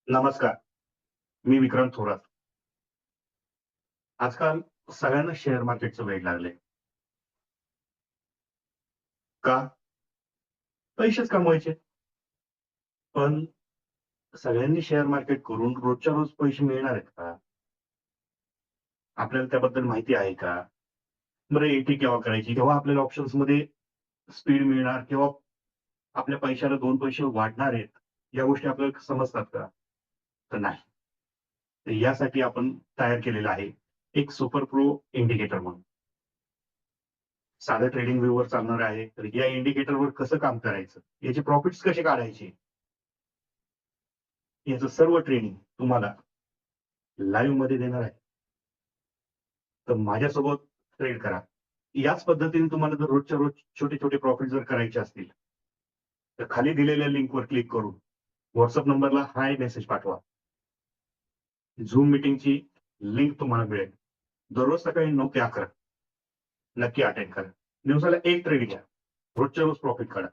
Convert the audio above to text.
नमस्कार. मी विक्रांत थोरात. आजकाल सगळ्यांना शेअर मार्केटचं वेड लागलंय. का? पैसेच कमवायचे. पण सगळ्यांनी शेअर मार्केट करून रोजच्या रोज पैसे मिळणार आहेत का? आपल्याला त्याबद्दल माहिती आहे का? बरं एंट्री केव्हा करायची? केव्हा आपल्याला ऑप्शन्समध्ये स्पीड मिळणार? केव्हा आपल्या पैशाला 2 पैसे वाढणार आहेत? या गोष्टी आपल्याला समजतात का? तर नाही. तर यासाठी आपण तयार केलेलं आहे एक सुपर प्रो इंडिकेटर म्हणून. साधं ट्रेडिंग व्ह्यूवर चालणार आहे. तर या इंडिकेटरवर कसं काम करायचं? याचे प्रॉफिट्स कसे काढायचे? याचं सर्व ट्रेनिंग तुम्हाला लाईव्हमध्ये देणार आहे. तर माझ्यासोबत ट्रेड करा. याच पद्धतीने तुम्हाला जर रोजच्या रोज छोटे-छोटे प्रॉफिट जर करायचे असतील, तर खाली दिलेल्या लिंकवर क्लिक करून WhatsApp नंबरला हाय मेसेज पाठवा. Zoom मीटिंगची लिंक तुम्हाला मिळेल. दररोज सकाळी 9 ते 11 नक्की अटेंड करा. दिवसाला 1 ट्रेड घ्या. रोजच्या रोज प्रॉफिट काढा.